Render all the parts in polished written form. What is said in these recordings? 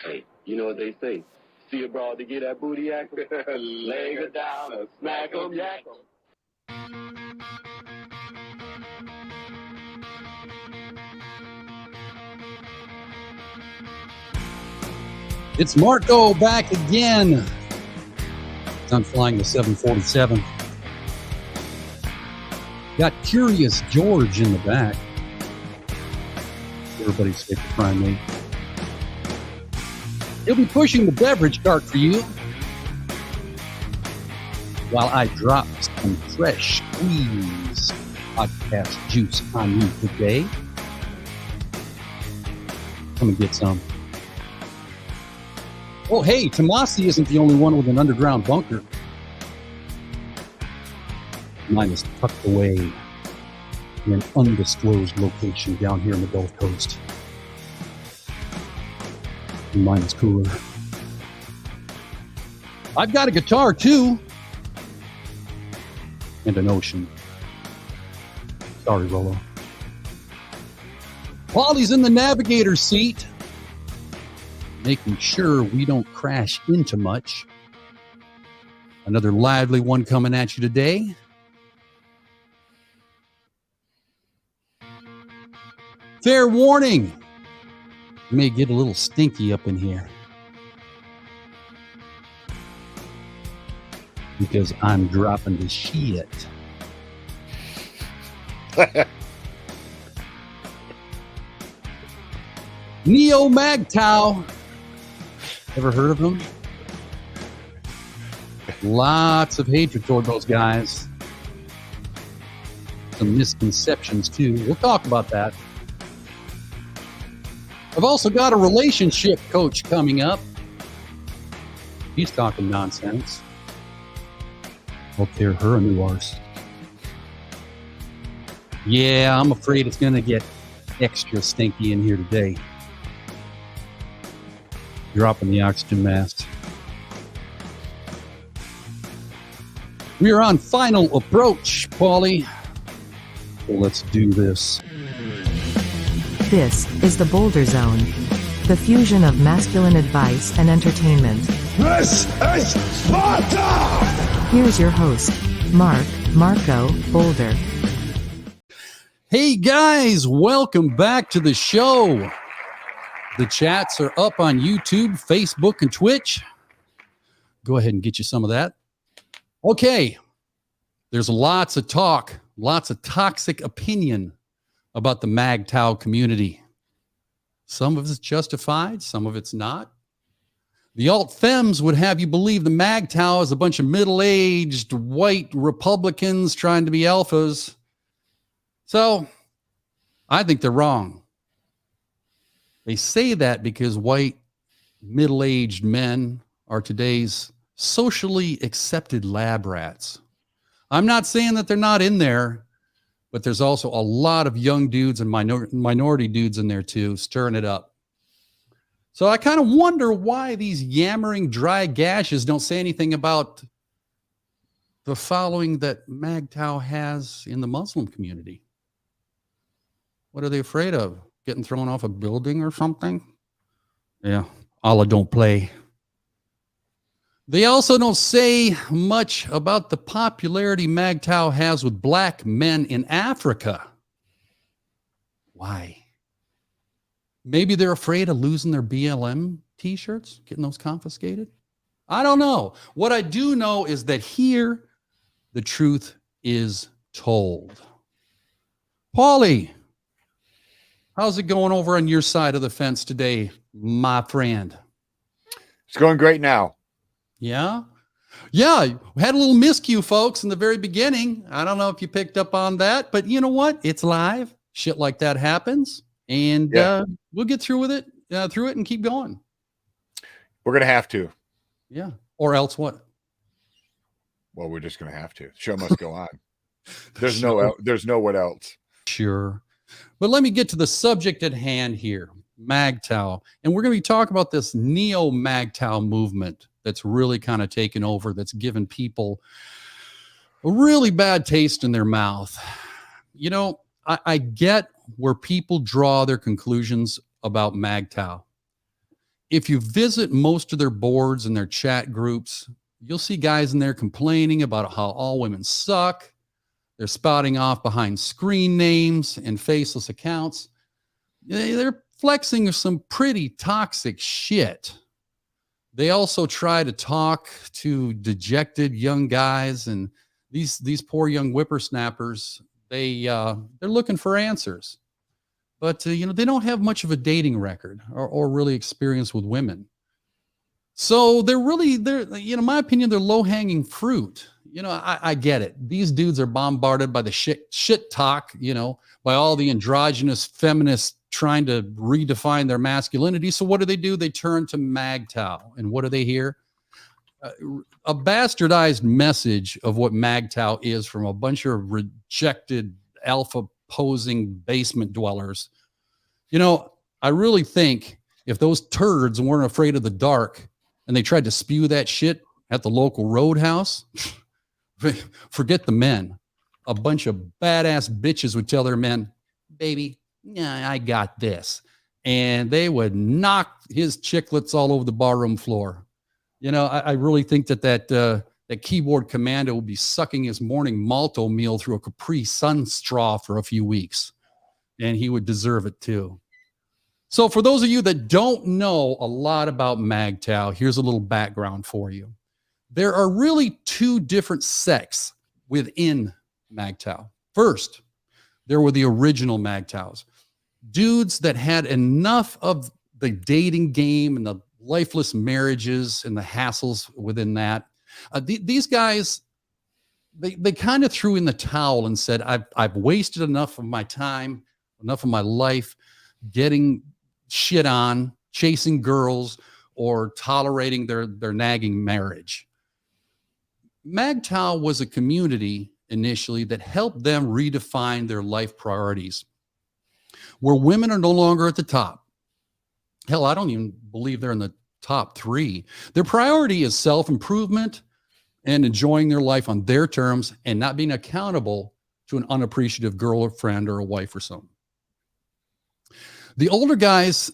Hey, you know what they say? See a broad to get that booty act, lay her down or smack 'em, yak 'em. It's Marco back again. I'm flying the 747. Got Curious George in the back. Everybody's favorite primate. He'll be pushing the beverage cart for you while I drop some fresh squeeze podcast juice on you today. Come and get some. Oh, hey, Tomasi isn't the only one with an underground bunker. Mine is tucked away in an undisclosed location down here in the Gulf Coast. And mine is cooler. I've got a guitar, too. And an ocean. Sorry, Rollo. Paulie's in the navigator's seat, making sure we don't crash into much. Another lively one coming at you today. Fair warning, you may get a little stinky up in here because I'm dropping the shit. MGTOW. Ever heard of them? Lots of hatred toward those guys. Some misconceptions, too. We'll talk about that. I've also got a relationship coach coming up. He's talking nonsense. Hope they're her a new arse. Yeah, I'm afraid it's going to get extra stinky in here today. Dropping the oxygen mask. We are on final approach, Paulie. So let's do this. This is the Boulder Zone, the fusion of masculine advice and entertainment. This is Sparta! Here's your host, Marco Boulder. Hey guys, welcome back to the show. The chats are up on YouTube, Facebook, and Twitch. Go ahead and get you some of that. Okay, there's lots of talk, lots of toxic opinion about the MGTOW community. Some of it's justified, some of it's not. The alt-fems would have you believe the MGTOW is a bunch of middle-aged white Republicans trying to be alphas. So, I think they're wrong. They say that because white, middle-aged men are today's socially accepted lab rats. I'm not saying that they're not in there, but there's also a lot of young dudes and minority dudes in there too, stirring it up. So I kind of wonder why these yammering dry gashes don't say anything about the following that MGTOW has in the Muslim community. What are they afraid of? Getting thrown off a building or something? Yeah, Allah don't play. They also don't say much about the popularity MGTOW has with black men in Africa. Why? Maybe they're afraid of losing their BLM t-shirts, getting those confiscated? I don't know. What I do know is that here, the truth is told. Paulie, how's it going over on your side of the fence today, my friend? It's going great now. Yeah. Yeah. We had a little miscue, folks, in the very beginning. I don't know if you picked up on that, but you know what? It's live. Shit like that happens. And we'll get through it and keep going. We're going to have to. Yeah. Or else what? Well, we're just going to have to. The show must go on. There's no what else. Sure. But let me get to the subject at hand here. MGTOW. And we're going to be talking about this neo-MGTOW movement that's really kind of taken over, that's given people a really bad taste in their mouth. You know, I get where people draw their conclusions about MGTOW. if you visit most of their boards and their chat groups, you'll see guys in there complaining about how all women suck. They're spouting off behind screen names and faceless accounts. They're flexing some pretty toxic shit. They also try to talk to dejected young guys, and these poor young whippersnappers, they're looking for answers. But they don't have much of a dating record or really experience with women. So they're in my opinion, they're low-hanging fruit. I get it. These dudes are bombarded by the shit talk, by all the androgynous feminists trying to redefine their masculinity. So what do? They turn to MGTOW. And what do they hear? A bastardized message of what MGTOW is from a bunch of rejected alpha posing basement dwellers. I really think if those turds weren't afraid of the dark and they tried to spew that shit at the local roadhouse, forget the men. A bunch of badass bitches would tell their men, baby, yeah, I got this. And they would knock his chiclets all over the barroom floor. I really think that keyboard commando will be sucking his morning malto meal through a Capri Sun straw for a few weeks. And he would deserve it too. So for those of you that don't know a lot about MGTOW, here's a little background for you. There are really two different sects within MGTOW. First, there were the original MGTOWs. Dudes that had enough of the dating game and the lifeless marriages and the hassles within that. These guys, they kind of threw in the towel and said, I've wasted enough of my time, enough of my life getting shit on, chasing girls, or tolerating their nagging marriage. MGTOW was a community initially that helped them redefine their life priorities, where women are no longer at the top. Hell, I don't even believe they're in the top 3. Their priority is self-improvement and enjoying their life on their terms and not being accountable to an unappreciative girlfriend or a wife or something. The older guys,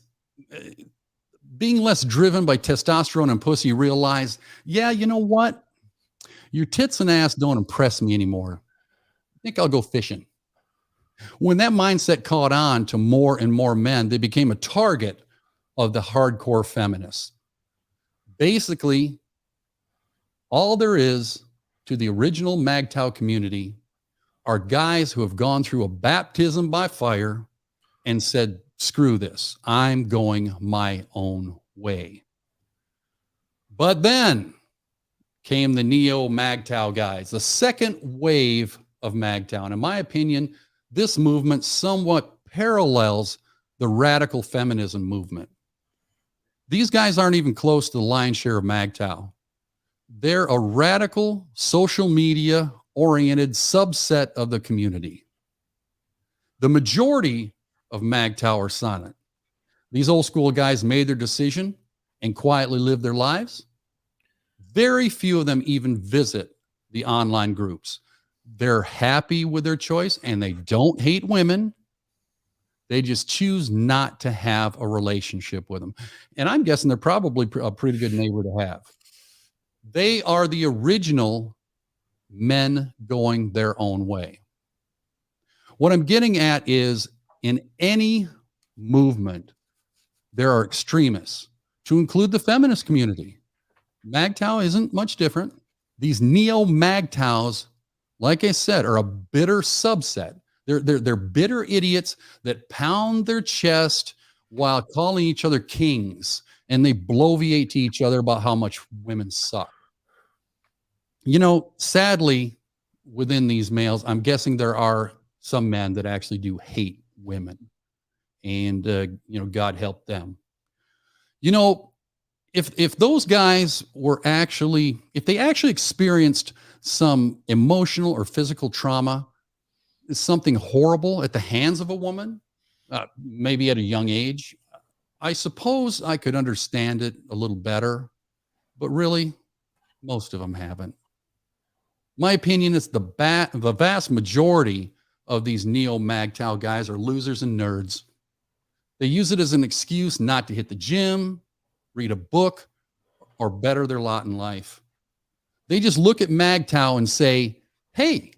being less driven by testosterone and pussy, realize, yeah, you know what? Your tits and ass don't impress me anymore. I think I'll go fishing. When that mindset caught on to more and more men, they became a target of the hardcore feminists. Basically, all there is to the original MGTOW community are guys who have gone through a baptism by fire and said, screw this, I'm going my own way. But then came the neo MGTOW guys, the second wave of MGTOW. And in my opinion, this movement somewhat parallels the radical feminism movement. These guys aren't even close to the lion's share of MGTOW. They're a radical, social media oriented subset of the community. The majority of MGTOW are silent. These old school guys made their decision and quietly lived their lives. Very few of them even visit the online groups. They're happy with their choice and they don't hate women. They just choose not to have a relationship with them. And I'm guessing they're probably a pretty good neighbor to have. They are the original men going their own way. What I'm getting at is in any movement, there are extremists, to include the feminist community. MGTOW isn't much different. These neo-MGTOWs, like I said, are a bitter subset. They're bitter idiots that pound their chest while calling each other kings, and they bloviate to each other about how much women suck. Sadly, within these males, I'm guessing there are some men that actually do hate women, and God help them. If those guys if they actually experienced some emotional or physical trauma, something horrible at the hands of a woman, maybe at a young age, I suppose I could understand it a little better, but really, most of them haven't. My opinion is the vast majority of these neo-MGTOW guys are losers and nerds. They use it as an excuse not to hit the gym, read a book, or better their lot in life. They just look at MGTOW and say, hey,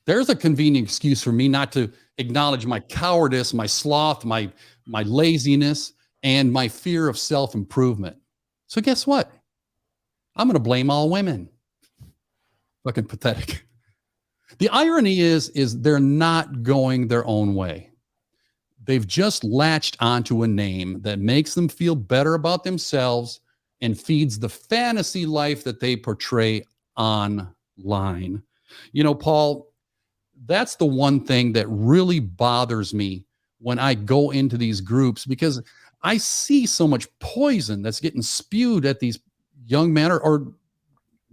there's a convenient excuse for me not to acknowledge my cowardice, my sloth, my laziness, and my fear of self-improvement. So guess what? I'm going to blame all women. Fucking pathetic. The irony is they're not going their own way. They've just latched onto a name that makes them feel better about themselves and feeds the fantasy life that they portray online. You know, Paul, that's the one thing that really bothers me when I go into these groups, because I see so much poison that's getting spewed at these young men or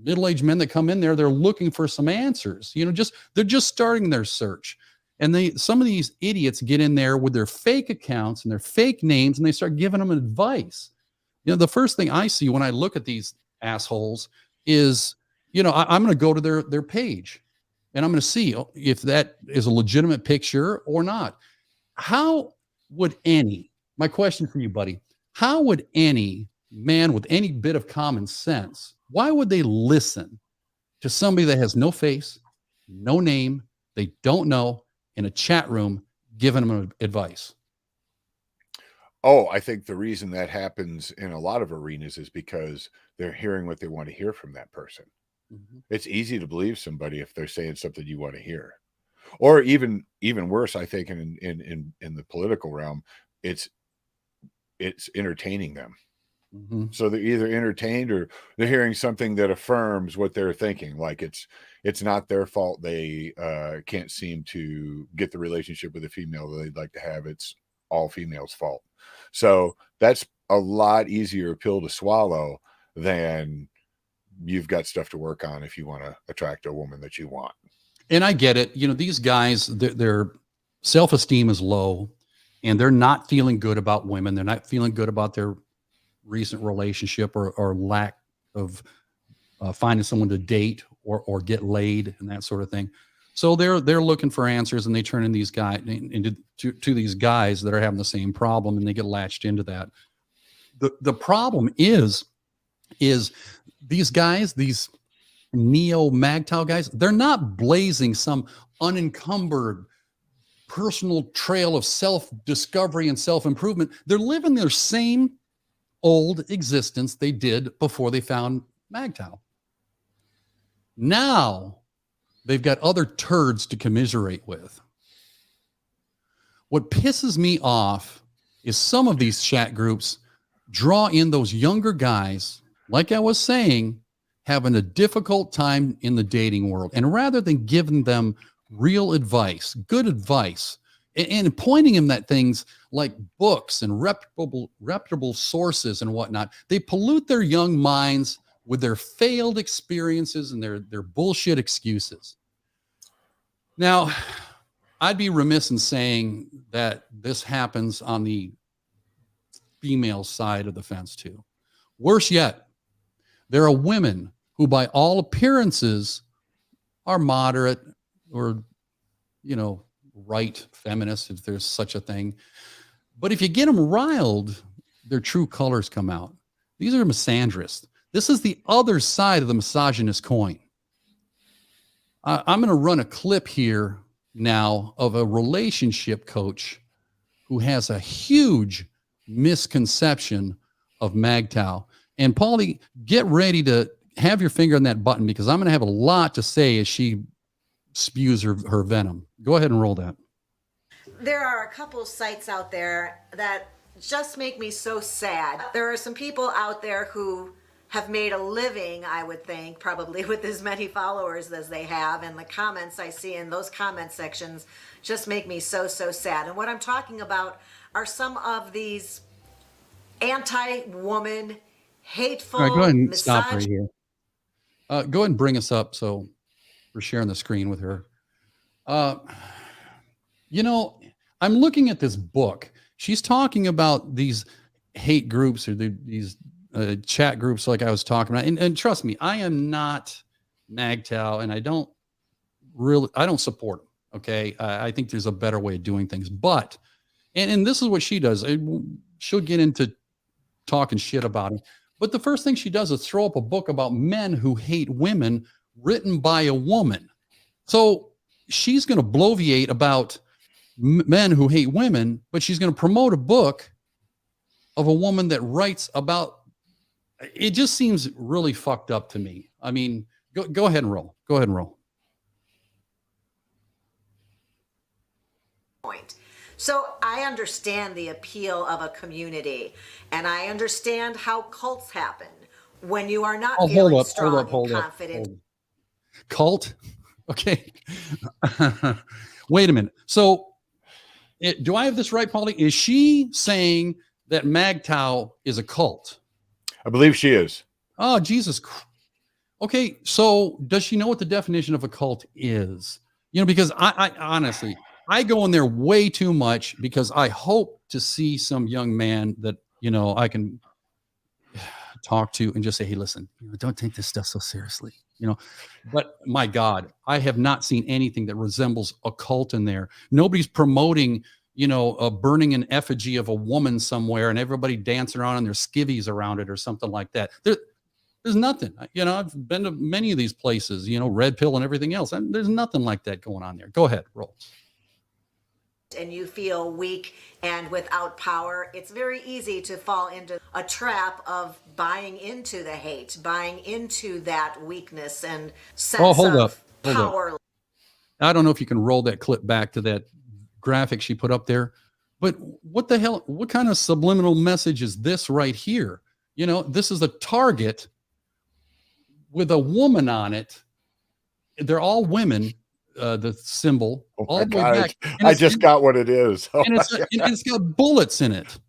middle-aged men that come in there. They're looking for some answers. You know, they're just starting their search. And some of these idiots get in there with their fake accounts and their fake names, and they start giving them advice. You know, the first thing I see when I look at these assholes is, you know, I'm going to go to their page, and I'm going to see if that is a legitimate picture or not. How would my question for you, buddy, how would any man with any bit of common sense, why would they listen to somebody that has no face, no name, they don't know, in a chat room giving them advice? Oh, I think the reason that happens in a lot of arenas is because they're hearing what they want to hear from that person. Mm-hmm. It's easy to believe somebody if they're saying something you want to hear. Or even worse, I think in the political realm, it's entertaining them. Mm-hmm. So they're either entertained or they're hearing something that affirms what they're thinking. Like it's not their fault they can't seem to get the relationship with a female that they'd like to have. It's all females' fault. So that's a lot easier pill to swallow than you've got stuff to work on if you want to attract a woman that you want. And I get it. You know, these guys, their self-esteem is low, and they're not feeling good about women. They're not feeling good about their recent relationship or lack of finding someone to date or get laid and that sort of thing. So they're looking for answers, and they turn in these guys to these guys that are having the same problem, and they get latched into that. The problem is these guys, these neo MGTOW guys, they're not blazing some unencumbered personal trail of self-discovery and self-improvement. They're living their same old existence they did before they found MGTOW. Now they've got other turds to commiserate with. What pisses me off is some of these chat groups draw in those younger guys, like I was saying, having a difficult time in the dating world. And rather than giving them real advice, good advice, and pointing them at things like books and reputable sources and whatnot, they pollute their young minds with their failed experiences and their bullshit excuses. Now, I'd be remiss in saying that this happens on the female side of the fence too. Worse yet, there are women who, by all appearances, are moderate or, you know, right feminists, if there's such a thing. But if you get them riled, their true colors come out. These are misandrists. This is the other side of the misogynist coin. I'm going to run a clip here now of a relationship coach who has a huge misconception of MGTOW. And Paulie, get ready to have your finger on that button, because I'm going to have a lot to say as she spews her venom. Go ahead and roll that. There are a couple sites out there that just make me so sad. There are some people out there who have made a living, I would think, probably with as many followers as they have, and the comments I see in those comment sections just make me so sad. And what I'm talking about are some of these anti-woman, hateful, all right, go ahead and stop right here. Go ahead and bring us up so we're sharing the screen with her. You know, I'm looking at this book. She's talking about these hate groups or these chat groups like I was talking about. And trust me, I am not MGTOW, and I don't support them. Okay. I think there's a better way of doing things, but, and this is what she does. She'll get into talking shit about him. But the first thing she does is throw up a book about men who hate women written by a woman. So she's going to bloviate about men who hate women, but she's going to promote a book of a woman that writes about. It just seems really fucked up to me. I mean, go ahead and roll. Go ahead and roll. Point. So I understand the appeal of a community, and I understand how cults happen when you are not feeling strong and confident. Cult? Okay. Wait a minute. So do I have this right, Paulie? Is she saying that MGTOW is a cult? I believe she is. Oh, Jesus. Okay. So does she know what the definition of a cult is? Because I honestly, I go in there way too much because I hope to see some young man that, I can talk to and just say, hey, listen, don't take this stuff so seriously, but my God, I have not seen anything that resembles a cult in there. Nobody's promoting, burning an effigy of a woman somewhere and everybody dancing around on their skivvies around it or something like that. There's nothing. I've been to many of these places, Red Pill and everything else. And there's nothing like that going on there. Go ahead, roll. And you feel weak and without power, it's very easy to fall into a trap of buying into the hate, buying into that weakness and sense of power. I don't know if you can roll that clip back to that graphic she put up there, but what the hell, what kind of subliminal message is this right here? This is a target with a woman on it. They're all women. The symbol. Oh back. I just got what it is. Oh and it's got bullets in it.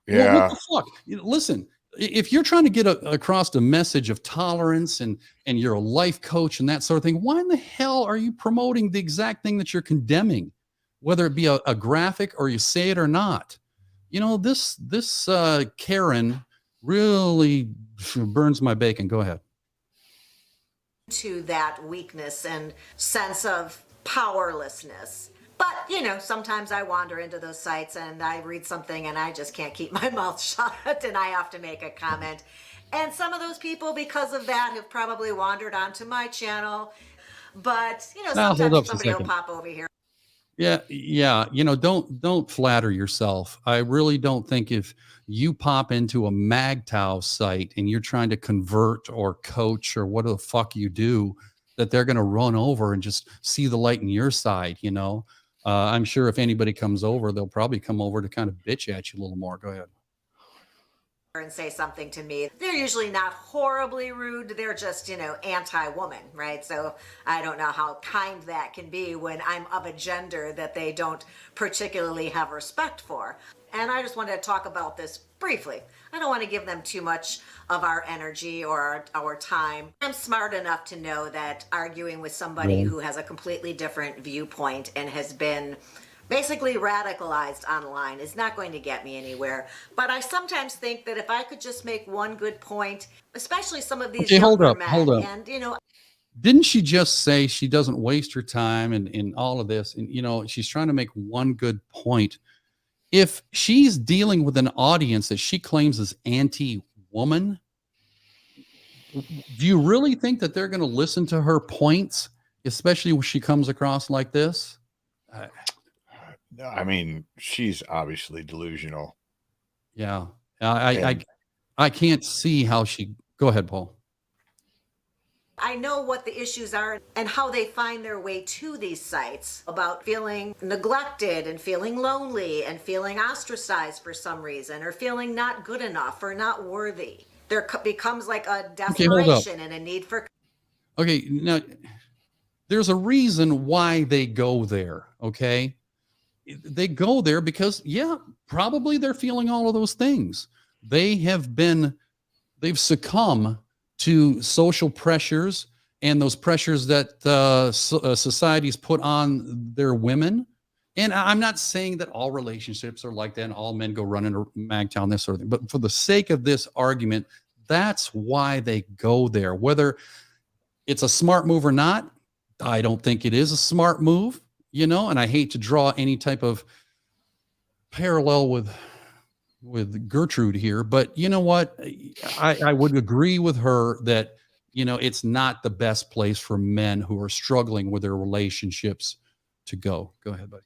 Yeah. What the fuck? Listen, if you're trying to get across a message of tolerance and you're a life coach and that sort of thing, why in the hell are you promoting the exact thing that you're condemning, whether it be a graphic or you say it or not? This Karen really burns my bacon. Go ahead. To that weakness and sense of powerlessness. But, sometimes I wander into those sites and I read something and I just can't keep my mouth shut and I have to make a comment. And some of those people, because of that, have probably wandered onto my channel. But, sometimes somebody will pop over here. Yeah. Don't flatter yourself. I really don't think if you pop into a MGTOW site and you're trying to convert or coach or what the fuck you do, that they're going to run over and just see the light in your side. I'm sure if anybody comes over, they'll probably come over to kind of bitch at you a little more. Go ahead. And say something to me. They're usually not horribly rude. They're just, anti-woman, right? So I don't know how kind that can be when I'm of a gender that they don't particularly have respect for. And I just wanted to talk about this briefly. I don't want to give them too much of our energy or our time. I'm smart enough to know that arguing with somebody who has a completely different viewpoint and has been basically radicalized online is not going to get me anywhere. But I sometimes think that if I could just make one good point, especially some of these younger men, hold up. And didn't she just say she doesn't waste her time in all of this? And she's trying to make one good point. If she's dealing with an audience that she claims is anti-woman, do you really think that they're going to listen to her points, especially when she comes across like this? I mean, she's obviously delusional. Yeah. I can't see how she. Go ahead, Paul. I know what the issues are and how they find their way to these sites about feeling neglected and feeling lonely and feeling ostracized for some reason or feeling not good enough or not worthy. There becomes like a desperation and a need for. Okay. Now, there's a reason why they go there. Okay. They go there because, probably they're feeling all of those things. They've succumbed to social pressures and those pressures that societies put on their women. And I'm not saying that all relationships are like that and all men go running to MGTOW and this sort of thing, but for the sake of this argument, that's why they go there. Whether it's a smart move or not, I don't think it is a smart move, and I hate to draw any type of parallel with with Gertrude here, but you know what? I would agree with her that, you know, it's not the best place for men who are struggling with their relationships to go. Go ahead, buddy.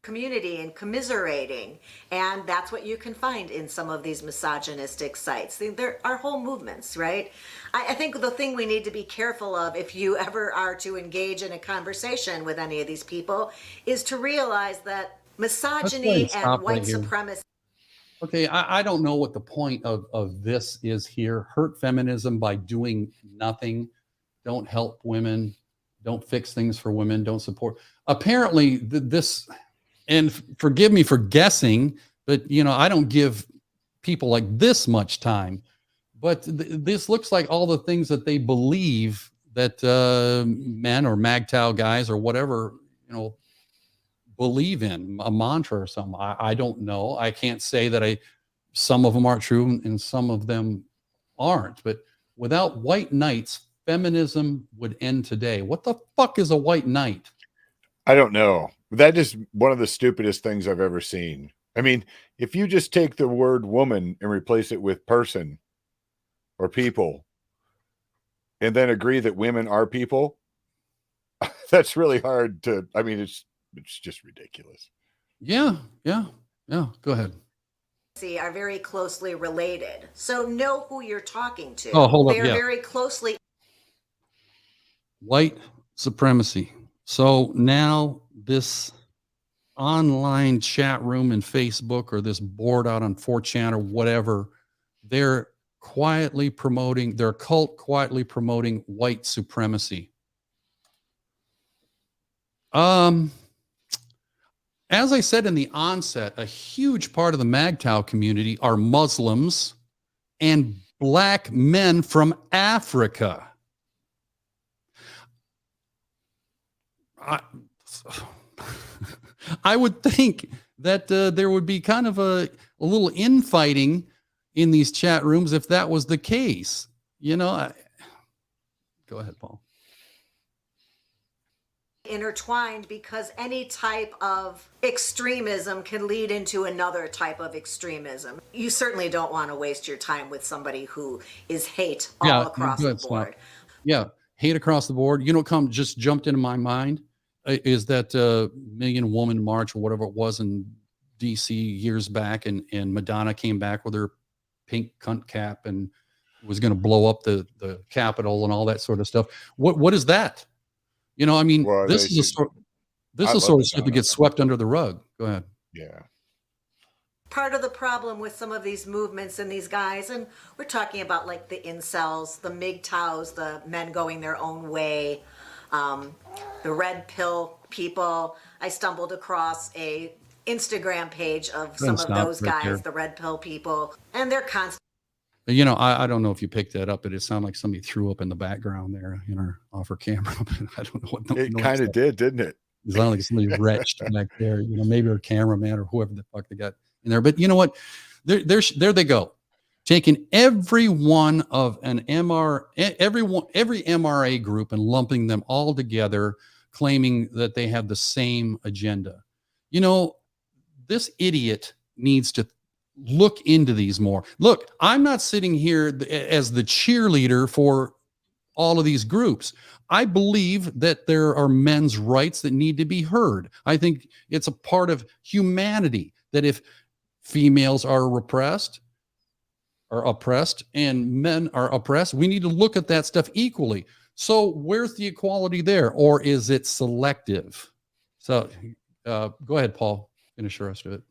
Community and commiserating, and that's what you can find in some of these misogynistic sites. There are whole movements, right? I think the thing we need to be careful of, if you ever are to engage in a conversation with any of these people, is to realize that misogyny and white supremacy. Okay, I don't know what the point of this is here. Hurt feminism by doing nothing. Don't help women. Don't fix things for women. Don't support. Apparently, this, and forgive me for guessing, but you know, I don't give people like this much time. But this looks like all the things that they believe that men or MGTOW guys or whatever, you know, believe in, a mantra or something. I don't know. I can't say that some of them are true and some of them aren't. But without white knights, feminism would end today. What the fuck is a white knight? I don't know. That is one of the stupidest things I've ever seen. I mean, if you just take the word woman and replace it with person or people, and then agree that women are people, that's really hard to, I mean, it's just ridiculous. Yeah. Go ahead. Are very closely related. So know who you're talking to. Oh, hold up. They're very closely. White supremacy. So now this online chat room in Facebook or this board out on 4chan or whatever, they're quietly promoting, their cult quietly promoting white supremacy. As I said in the onset, a huge part of the MGTOW community are Muslims and black men from Africa. I would think that there would be kind of a little infighting in these chat rooms if that was the case. You know, go ahead, Paul. Intertwined, because any type of extremism can lead into another type of extremism. You certainly don't want to waste your time with somebody who is hate all across the board. Yeah, hate across the board. You know, just jumped into my mind is that Million Woman March or whatever it was in DC years back, and Madonna came back with her pink cunt cap and was going to blow up the Capitol and all that sort of stuff. What is that? You know, I mean, this is sort of stuff that gets swept under the rug. Go ahead. Yeah. Part of the problem with some of these movements and these guys, and we're talking about like the incels, the MGTOWs, the men going their own way, the red pill people. I stumbled across a Instagram page of some of those guys, the red pill people, and they're constantly. You know, I don't know if you picked that up, but it sounded like somebody threw up in the background there in our off our camera. I don't know what. It kind of did, didn't it? It sounded like somebody retched back there. You know, maybe our cameraman or whoever the fuck they got in there. But you know what? There they go, taking every one of every MRA group and lumping them all together, claiming that they have the same agenda. You know, this idiot needs to look into these more. Look, I'm not sitting here as the cheerleader for all of these groups. I believe that there are men's rights that need to be heard. I think it's a part of humanity that if females are oppressed and men are oppressed, we need to look at that stuff equally. So where's the equality there? Or is it selective? So go ahead, Paul, finish the rest of it.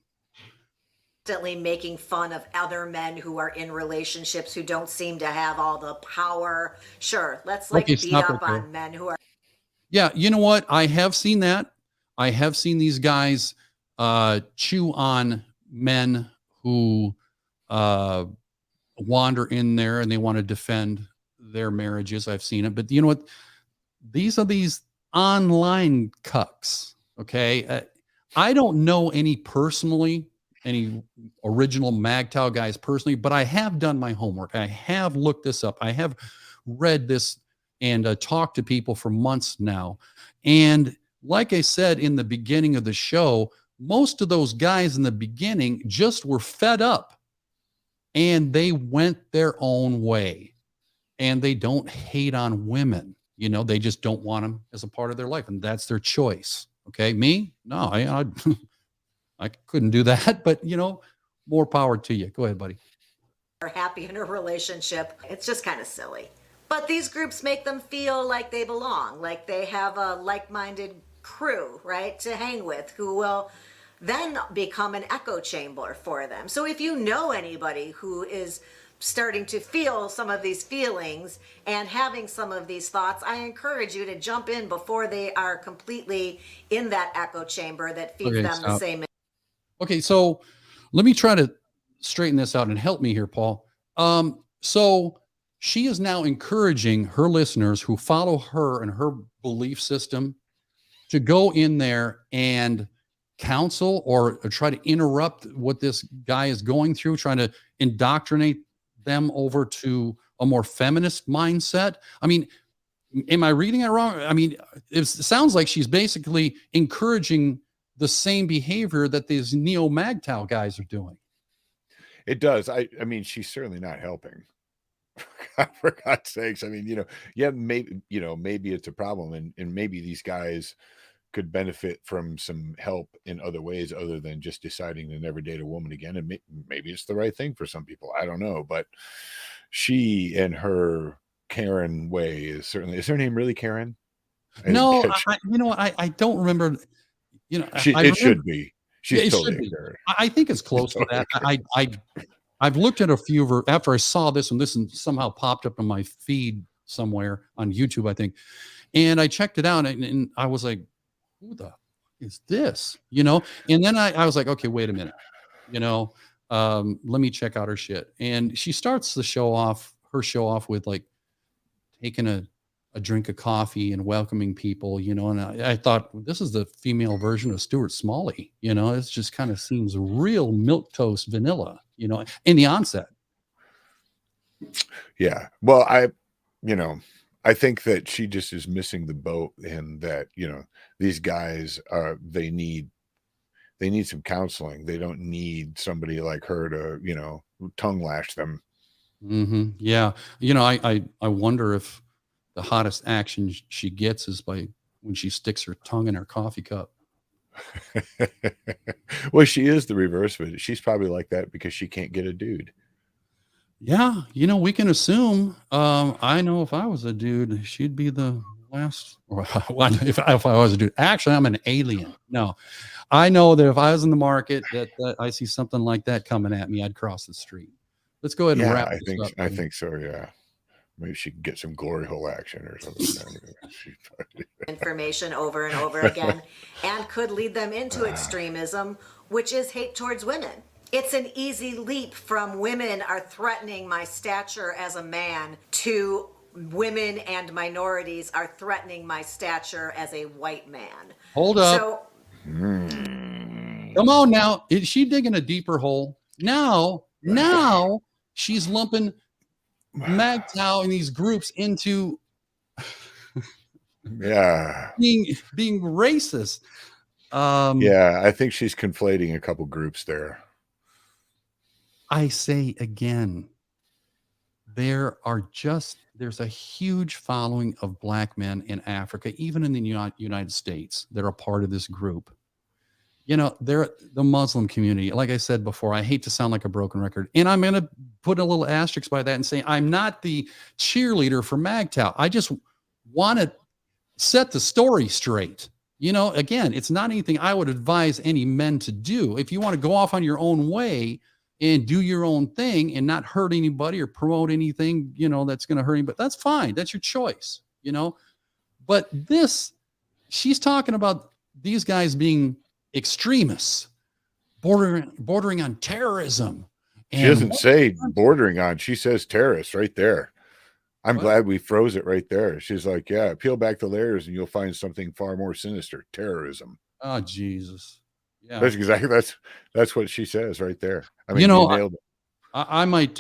Constantly making fun of other men who are in relationships who don't seem to have all the power. Sure, let's beat up on men who are. Yeah, you know what? I have seen that. I have seen these guys chew on men who wander in there and they want to defend their marriages. I've seen it. But you know what? These are these online cucks, okay? I don't know any original MGTOW guys personally, but I have done my homework. I have looked this up. I have read this and talked to people for months now. And like I said in the beginning of the show, most of those guys in the beginning just were fed up and they went their own way, and they don't hate on women. They just don't want them as a part of their life, and that's their choice. Okay. Me? No, I couldn't do that, but more power to you. Go ahead, buddy. Are happy in a relationship. It's just kind of silly. But these groups make them feel like they belong, like they have a like-minded crew, right, to hang with, who will then become an echo chamber for them. So if you know anybody who is starting to feel some of these feelings and having some of these thoughts, I encourage you to jump in before they are completely in that echo chamber that feeds them the same. Okay, so let me try to straighten this out and help me here, Paul. So she is now encouraging her listeners who follow her and her belief system to go in there and counsel or try to interrupt what this guy is going through, trying to indoctrinate them over to a more feminist mindset. I mean, am I reading it wrong? I mean, it sounds like she's basically encouraging the same behavior that these neo MGTOW guys are doing. It does. I mean, she's certainly not helping. For God's sakes. I mean, maybe it's a problem, and maybe these guys could benefit from some help in other ways other than just deciding to never date a woman again. And maybe it's the right thing for some people. I don't know, but she and her Karen way is her name really Karen? No, I don't remember. It should be. She's totally be. I think it's close to that. I've looked at a few after I saw this, and this somehow popped up in my feed somewhere on YouTube, I think. And I checked it out, and I was like, who the is this? And then I was like, okay, wait a minute. Let me check out her shit. And she starts her show off with like taking a drink of coffee and welcoming people, and I thought, this is the female version of Stuart Smalley. It just kind of seems real milquetoast vanilla, in the onset. Yeah. Well, I think that she just is missing the boat, and that, these guys they need some counseling. They don't need somebody like her to, tongue lash them. Mm-hmm. Yeah. I wonder if the hottest action she gets is when she sticks her tongue in her coffee cup. Well, she is the reverse of it. She's probably like that because she can't get a dude. Yeah, we can assume. I know if I was a dude, she'd be the last. Or if I was a dude, actually, I'm an alien. No, I know that if I was in the market, that I see something like that coming at me, I'd cross the street. Let's go ahead and wrap this up. I think so. Yeah, maybe she can get some glory hole action or something. Information over and over again, and could lead them into extremism, which is hate towards women. It's an easy leap from women are threatening my stature as a man to women and minorities are threatening my stature as a white man. Hold up. Come on now. Is she digging a deeper hole? Now she's lumping MGTOW and these groups into being racist. I think she's conflating a couple groups there. I say again, there's a huge following of black men in Africa, even in the United States, that are part of this group. They're the Muslim community. Like I said before, I hate to sound like a broken record, and I'm going to put a little asterisk by that and say I'm not the cheerleader for MGTOW. I just want to set the story straight. Again, it's not anything I would advise any men to do. If you want to go off on your own way and do your own thing and not hurt anybody or promote anything, that's going to hurt anybody, that's fine. That's your choice, But she's talking about these guys being extremists, bordering on terrorism. She doesn't say bordering on, she says terrorists right there. I'm glad we froze it right there. She's like, yeah, peel back the layers and you'll find something far more sinister. Terrorism. Oh, Jesus. Yeah. That's exactly, that's what she says right there. I mean, you nailed it. I might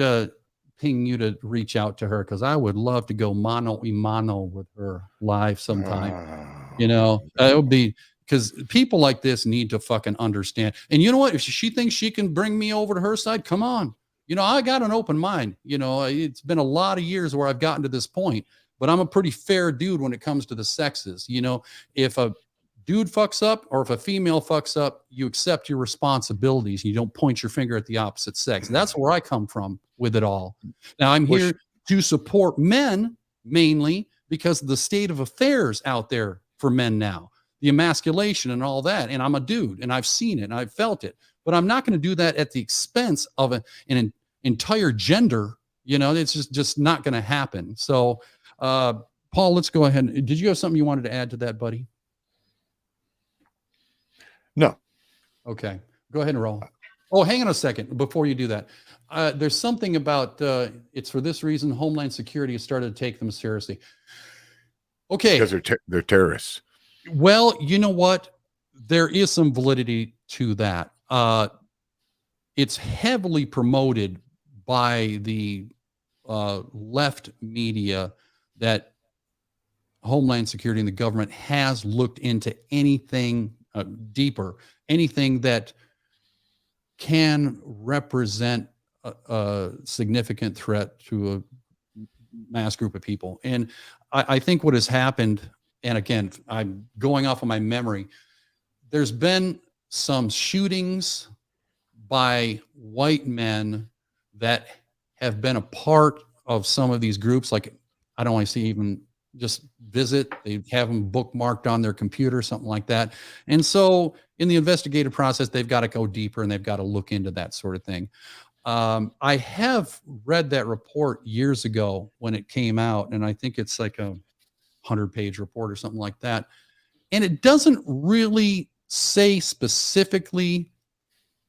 ping you to reach out to her, because I would love to go mano a mano with her live sometime. It would be, because people like this need to fucking understand. And you know what? If she thinks she can bring me over to her side, come on. You know, I got an open mind. You know, it's been a lot of years where I've gotten to this point, but I'm a pretty fair dude when it comes to the sexes. You know, if a dude fucks up or if a female fucks up, you accept your responsibilities. You don't point your finger at the opposite sex. That's where I come from with it all. Now, I'm here to support men mainly because of the state of affairs out there for men now, the emasculation and all that. And I'm a dude and I've seen it and I've felt it, but I'm not going to do that at the expense of an entire gender. You know, it's just not going to happen. So, Paul, let's go ahead. Did you have something you wanted to add to that, buddy? No. Okay, go ahead and roll. Oh, hang on a second before you do that. There's something about it's for this reason Homeland Security has started to take them seriously. Okay, because they're terrorists. Well, you know what? There is some validity to that. It's heavily promoted by the left media that Homeland Security and the government has looked into anything deeper, anything that can represent a significant threat to a mass group of people. And I think what has happened, and again, I'm going off of my memory, there's been some shootings by white men that have been a part of some of these groups. Like, I don't want to see even just visit, they have them bookmarked on their computer, something like that. And so in the investigative process, they've got to go deeper and they've got to look into that sort of thing. I have read that report years ago when it came out, and I think it's like a 100-page report or something like that. And it doesn't really say specifically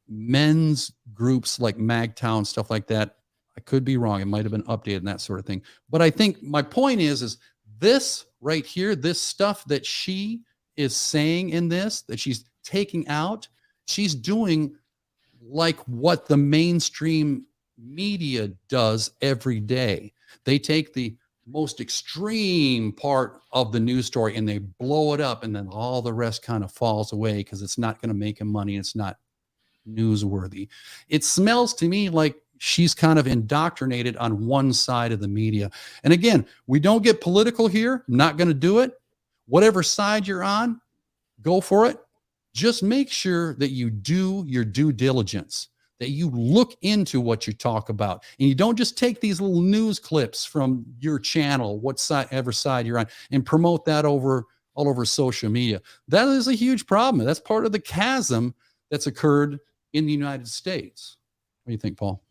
men's groups like MGTOW and stuff like that. I could be wrong. It might have been updated and that sort of thing. But I think my point is this right here, this stuff that she is saying in this, that she's taking out, she's doing like what the mainstream media does every day. They take the most extreme part of the news story and they blow it up, and then all the rest kind of falls away because it's not going to make them money. It's not newsworthy. It smells to me like she's kind of indoctrinated on one side of the media. And again, we don't get political here. I'm not going to do it. Whatever side you're on, go for it. Just make sure that you do your due diligence, that you look into what you talk about. And you don't just take these little news clips from your channel, whatever side you're on, and promote that all over social media. That is a huge problem. That's part of the chasm that's occurred in the United States. What do you think, Paul?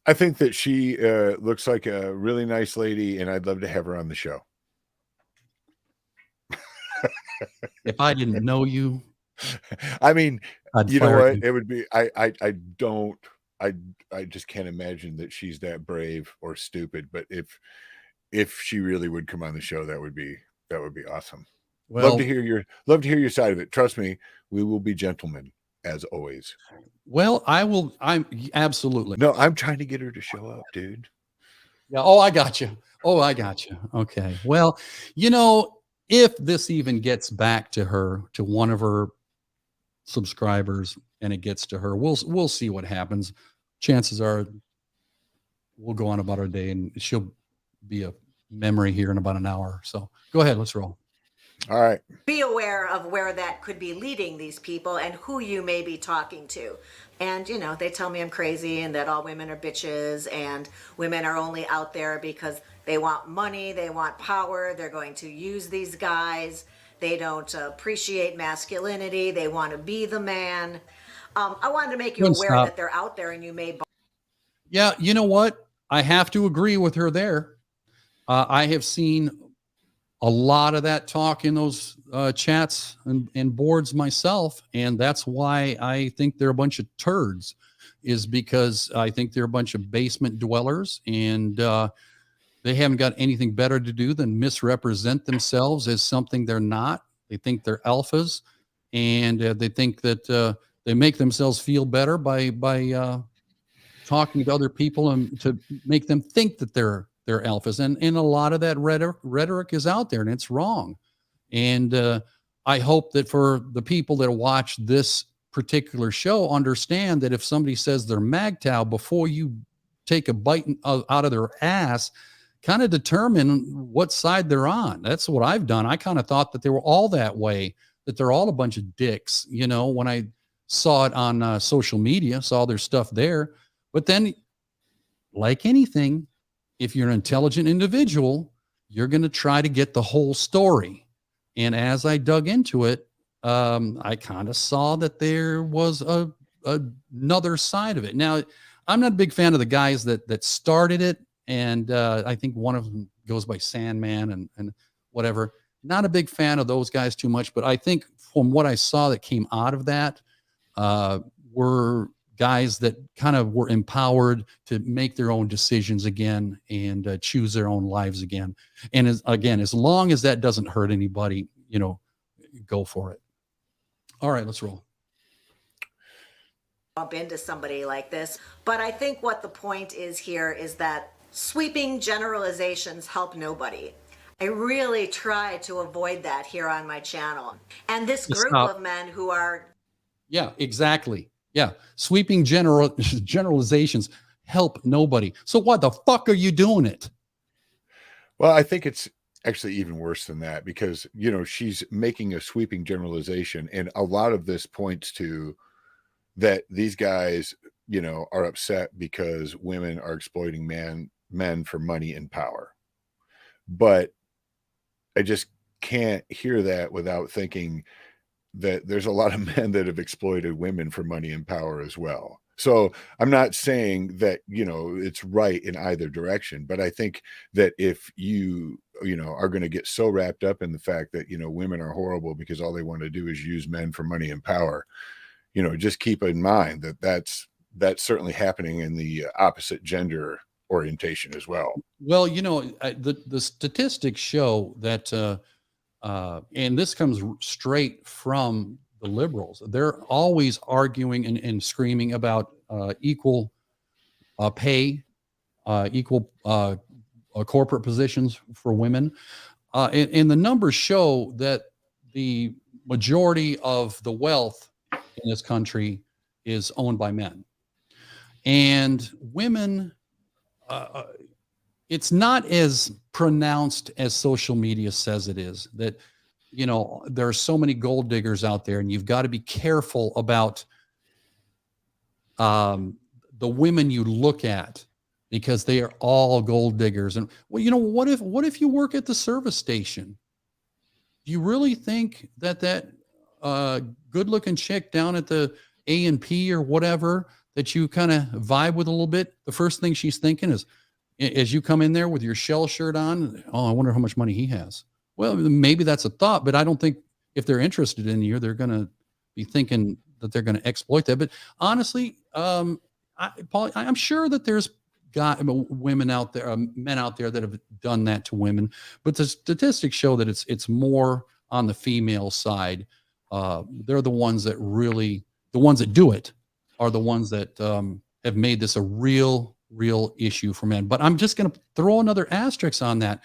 I think that she looks like a really nice lady, and I'd love to have her on the show. If I didn't know you, I mean, I'd you know fire what? you. It would be. I just can't imagine that she's that brave or stupid. But if she really would come on the show, that would be awesome. Well, love to hear your side of it. Trust me, we will be gentlemen as always. well, I'm absolutely. No, I'm trying to get her to show up, dude. Yeah. Oh, I got you. Okay. Well, you know, if this even gets back to her, to one of her subscribers, and it gets to her, we'll see what happens. Chances are we'll go on about our day and she'll be a memory here in about an hour. So go ahead, let's roll. All right. Be aware of where that could be leading these people and who you may be talking to. And, you know, they tell me I'm crazy and that all women are bitches and women are only out there because they want money, they want power, they're going to use these guys, they don't appreciate masculinity, they want to be the man. I wanted to make you aware that they're out there and you may... Yeah, you know what? I have to agree with her there. I have seen a lot of that talk in those chats and boards myself. And that's why I think they're a bunch of turds, is because I think they're a bunch of basement dwellers, and they haven't got anything better to do than misrepresent themselves as something they're not. They think they're alphas, and they think that they make themselves feel better by talking to other people and to make them think that they're alphas. And a lot of that rhetoric is out there, and it's wrong. And I hope that for the people that watch this particular show, understand that if somebody says they're MGTOW, before you take a bite out of their ass, kind of determine what side they're on. That's what I've done. I kind of thought that they were all that way, that they're all a bunch of dicks, you know, when I saw it on social media, saw their stuff there. But then, like anything, if you're an intelligent individual, you're going to try to get the whole story. And as I dug into it, I kind of saw that there was another side of it. Now, I'm not a big fan of the guys that started it. And I think one of them goes by Sandman and whatever. Not a big fan of those guys too much, but I think from what I saw that came out of that were guys that kind of were empowered to make their own decisions again and choose their own lives again. And as long as that doesn't hurt anybody, you know, go for it. All right, let's roll. Bump into somebody like this. But I think what the point is here is that sweeping generalizations help nobody. I really try to avoid that here on my channel. And this group of men who are... Yeah, exactly. Yeah. Sweeping generalizations help nobody. So why the fuck are you doing it? Well, I think it's actually even worse than that, because, you know, she's making a sweeping generalization. And a lot of this points to that these guys, you know, are upset because women are exploiting men for money and power. But I just can't hear that without thinking that there's a lot of men that have exploited women for money and power as well. So I'm not saying that, you know, it's right in either direction, but I think that if you know, are going to get so wrapped up in the fact that, you know, women are horrible because all they want to do is use men for money and power, you know, just keep in mind that that's certainly happening in the opposite gender orientation as well. Well, you know, the statistics show that, and this comes straight from the liberals. They're always arguing and screaming about equal pay, equal corporate positions for women. And the numbers show that the majority of the wealth in this country is owned by men. And women, it's not as pronounced as social media says it is. That, you know, there are so many gold diggers out there, and you've got to be careful about the women you look at, because they are all gold diggers. And, well, you know, what if you work at the service station? Do you really think that good-looking chick down at the A&P or whatever that you kind of vibe with a little bit, the first thing she's thinking is, as you come in there with your shell shirt on, oh, I wonder how much money he has. Well, maybe that's a thought, but I don't think if they're interested in you, they're going to be thinking that they're going to exploit that. But honestly, Paul, I'm sure that there's women out there, men out there that have done that to women, but the statistics show that it's more on the female side. They're the ones that do it are the ones that have made this a real issue for men. But I'm just going to throw another asterisk on that.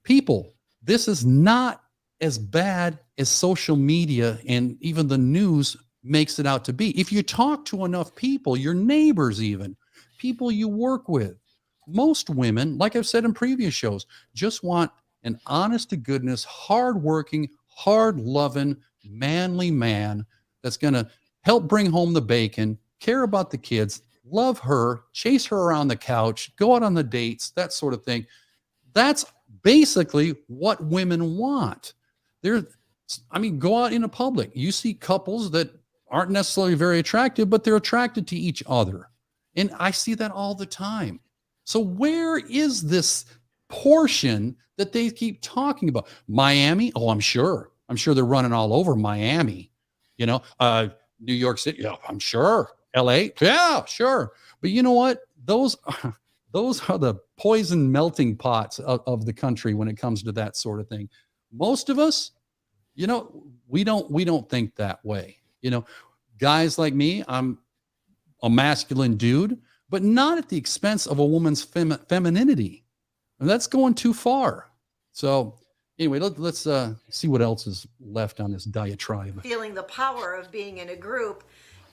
People, this is not as bad as social media and even the news makes it out to be. If you talk to enough people, your neighbors, even people you work with, most women, like I've said in previous shows, just want an honest to goodness, hardworking, hard-loving, manly man that's going to help bring home the bacon, care about the kids, love her, chase her around the couch, go out on the dates, that sort of thing. That's basically what women want. Go out in the public. You see couples that aren't necessarily very attractive, but they're attracted to each other. And I see that all the time. So where is this portion that they keep talking about? Miami? Oh, I'm sure they're running all over Miami. You know, New York City? Yeah, I'm sure. LA? Yeah, sure. But you know what? Those are the poison melting pots of the country when it comes to that sort of thing. Most of us, you know, we don't think that way. You know, guys like me, I'm a masculine dude, but not at the expense of a woman's femininity. And that's going too far. So Anyway, let's see what else is left on this diatribe. Feeling the power of being in a group,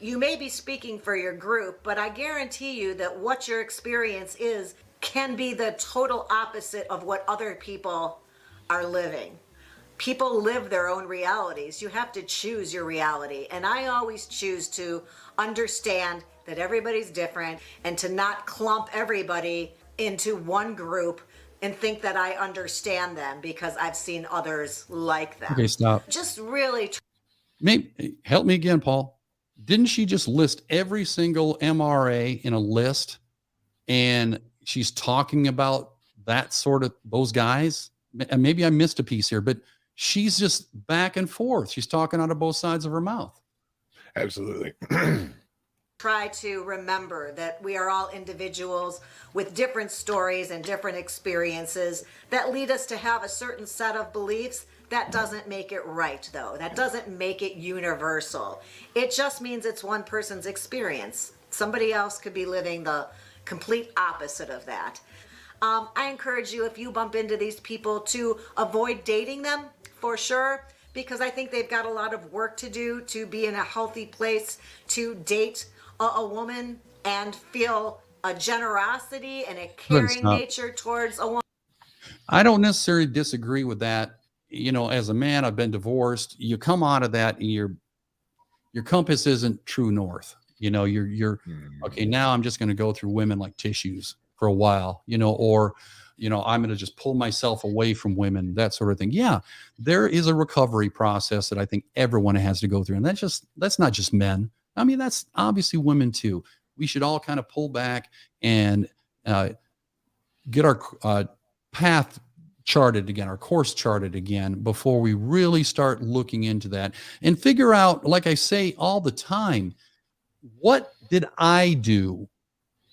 you may be speaking for your group, but I guarantee you that what your experience is can be the total opposite of what other people are living. People live their own realities. You have to choose your reality. And I always choose to understand that everybody's different and to not clump everybody into one group and think that I understand them because I've seen others like them. Okay, stop. Just really Maybe help me again, Paul. Didn't she just list every single MRA in a list, and she's talking about that sort of those guys? And maybe I missed a piece here, but she's just back and forth. She's talking out of both sides of her mouth. Absolutely. try to remember that we are all individuals with different stories and different experiences that lead us to have a certain set of beliefs. That doesn't make it right, though. That doesn't make it universal. It just means it's one person's experience. Somebody else could be living the complete opposite of that. I encourage you, if you bump into these people, to avoid dating them for sure, because I think they've got a lot of work to do to be in a healthy place to date a woman and feel a generosity and a caring nature towards a woman. I don't necessarily disagree with that. You know, as a man, I've been divorced. You come out of that and your compass isn't true north. You know, you're okay. Now I'm just going to go through women like tissues for a while, you know, or, you know, I'm going to just pull myself away from women, that sort of thing. Yeah, there is a recovery process that I think everyone has to go through. And that's not just men. I mean, that's obviously women too. We should all kind of pull back and get our path charted again, our course charted again, before we really start looking into that and figure out, like I say all the time, what did I do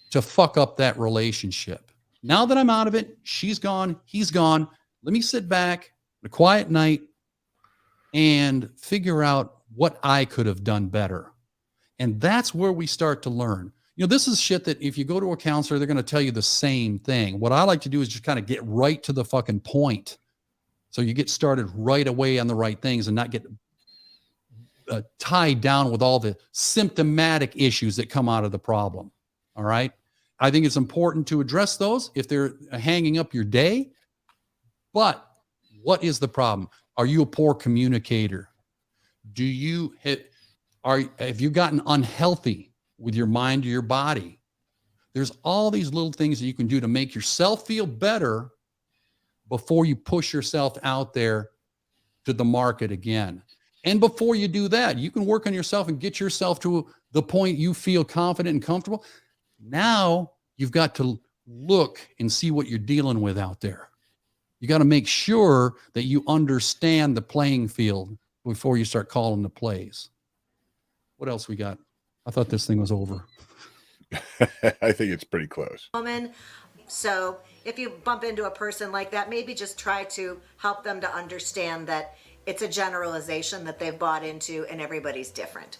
to fuck up that relationship? Now that I'm out of it, she's gone, he's gone. Let me sit back, a quiet night, and figure out what I could have done better. And that's where we start to learn. You know, this is shit that if you go to a counselor, they're going to tell you the same thing. What I like to do is just kind of get right to the fucking point. So you get started right away on the right things and not get tied down with all the symptomatic issues that come out of the problem. All right. I think it's important to address those if they're hanging up your day. But what is the problem? Are you a poor communicator? Have you gotten unhealthy with your mind or your body? There's all these little things that you can do to make yourself feel better before you push yourself out there to the market again. And before you do that, you can work on yourself and get yourself to the point you feel confident and comfortable. Now you've got to look and see what you're dealing with out there. You got to make sure that you understand the playing field before you start calling the plays. What else we got? I thought this thing was over. I think it's pretty close. Woman. So if you bump into a person like that, maybe just try to help them to understand that it's a generalization that they've bought into and everybody's different.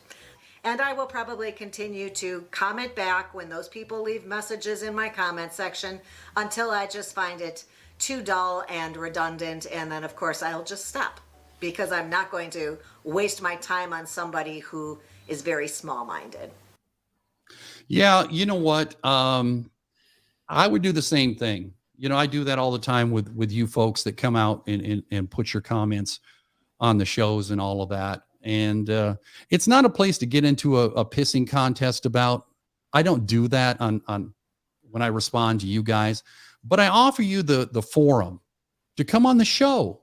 And I will probably continue to comment back when those people leave messages in my comment section until I just find it too dull and redundant. And then, of course, I'll just stop because I'm not going to waste my time on somebody who is very small-minded. Yeah, you know what? I would do the same thing. You know, I do that all the time with you folks that come out and put your comments on the shows and all of that. And it's not a place to get into a pissing contest about. I don't do that on when I respond to you guys, but I offer you the forum to come on the show.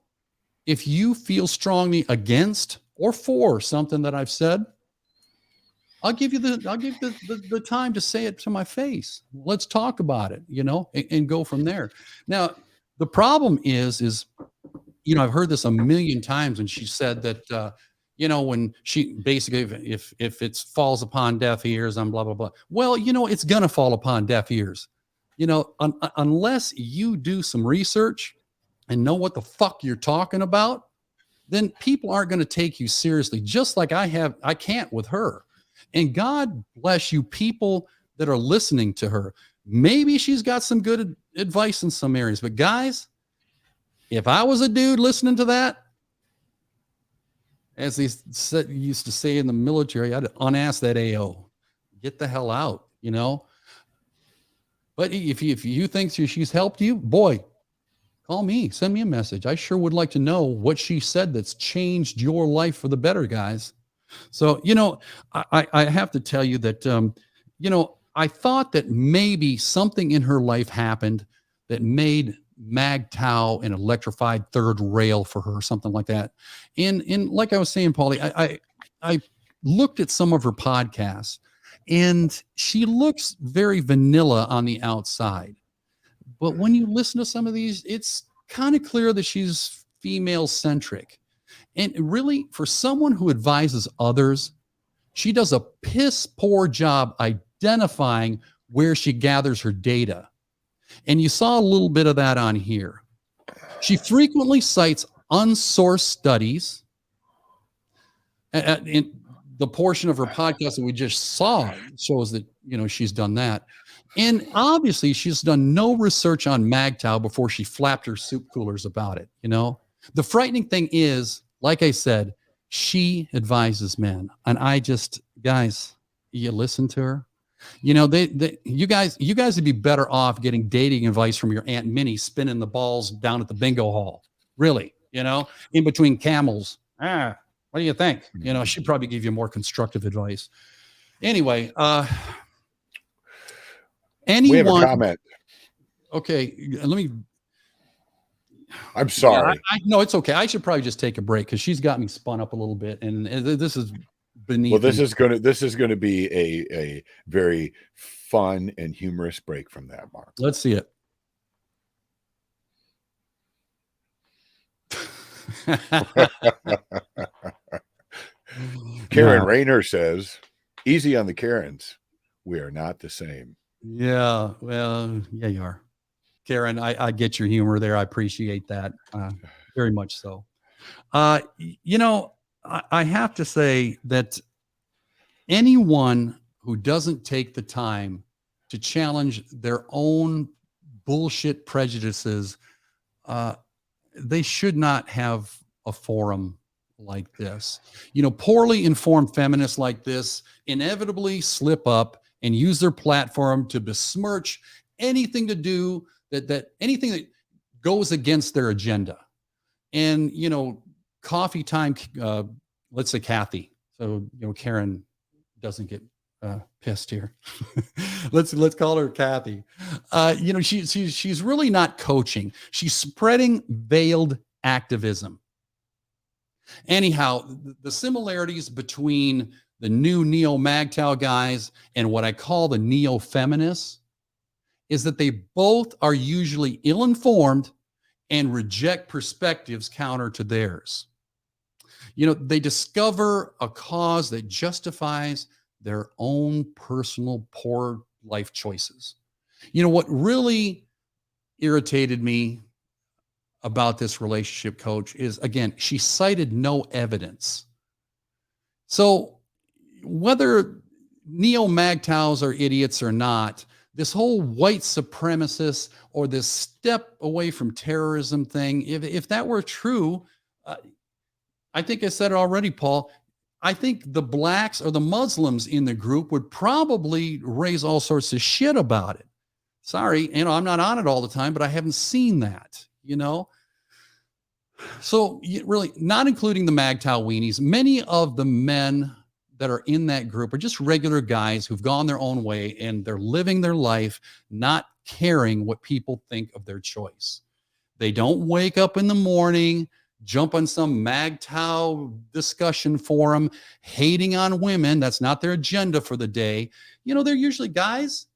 If you feel strongly against or for something that I've said, I'll give the time to say it to my face. Let's talk about it, you know, and go from there. Now, the problem is, you know, I've heard this a million times when she said that, you know, when she basically, if it falls upon deaf ears, I'm blah, blah, blah. Well, you know, it's going to fall upon deaf ears, you know, unless you do some research and know what the fuck you're talking about, then people aren't going to take you seriously, just like I can't with her. And God bless you people that are listening to her. Maybe she's got some good advice in some areas, but guys, if I was a dude listening to that, as they used to say in the military, I'd unask that AO. Get the hell out, But if you think she's helped you, boy, call me, send me a message. I sure would like to know what she said that's changed your life for the better, guys. So, I have to tell you that, I thought that maybe something in her life happened that made MGTOW an electrified third rail for her, something like that. And like I was saying, Paulie, I looked at some of her podcasts, and she looks very vanilla on the outside. But when you listen to some of these, it's kind of clear that she's female centric. And really, for someone who advises others, she does a piss poor job identifying where she gathers her data. And you saw a little bit of that on here. She frequently cites unsourced studies. In the portion of her podcast that we just saw shows that, she's done that. And obviously, she's done no research on MGTOW before she flapped her soup coolers about it. The frightening thing is, like I said, she advises men. And guys, you listen to her. You guys would be better off getting dating advice from your Aunt Minnie spinning the balls down at the bingo hall. Really, in between camels. What do you think? She'd probably give you more constructive advice. Anyway, anyone, we have a comment. Okay, let me. I'm sorry. No, it's okay. I should probably just take a break because she's got me spun up a little bit, and this is beneath. Well, this is gonna be a very fun and humorous break from that, Mark. Let's see it. Karen Rayner says, "Easy on the Karens. We are not the same." Yeah, well, yeah, you are. Karen, I get your humor there. I appreciate that very much so. I have to say that anyone who doesn't take the time to challenge their own bullshit prejudices, they should not have a forum like this. Poorly informed feminists like this inevitably slip up and use their platform to besmirch anything to do anything that goes against their agenda. And, coffee time, let's say Kathy. So, Karen doesn't get pissed here. let's call her Kathy. She's really not coaching. She's spreading veiled activism. Anyhow, the similarities between the new neo-MGTOW guys and what I call the neo-feminists is that they both are usually ill-informed and reject perspectives counter to theirs. They discover a cause that justifies their own personal poor life choices. What really irritated me about this relationship coach is, again, she cited no evidence. So whether neo-MGTOWs are idiots or not, this whole white supremacist or this step away from terrorism thing, if that were true, I think I said it already, Paul, I think the blacks or the Muslims in the group would probably raise all sorts of shit about it. Sorry, I'm not on it all the time, but I haven't seen that, So really, not including the MGTOW weenies, many of the men that are in that group are just regular guys who've gone their own way and they're living their life, not caring what people think of their choice. They don't wake up in the morning, jump on some MGTOW discussion forum, hating on women. That's not their agenda for the day. They're usually guys,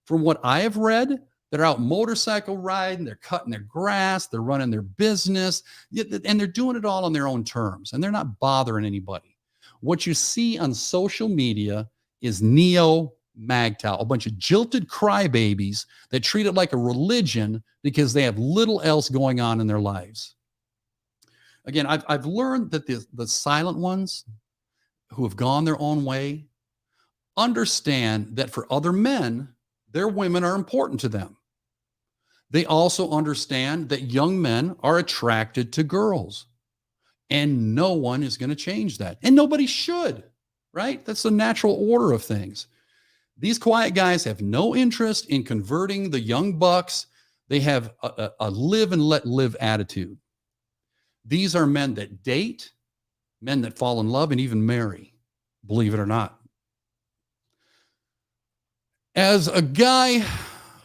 from what I have read, that are out motorcycle riding, they're cutting their grass, they're running their business, and they're doing it all on their own terms, and they're not bothering anybody. What you see on social media is neo-MGTOW, a bunch of jilted crybabies that treat it like a religion because they have little else going on in their lives. Again, I've learned that the silent ones who have gone their own way understand that for other men, their women are important to them. They also understand that young men are attracted to girls, and no one is going to change that. And nobody should, right? That's the natural order of things. These quiet guys have no interest in converting the young bucks. They have a live and let live attitude. These are men that date, men that fall in love, and even marry, believe it or not. As a guy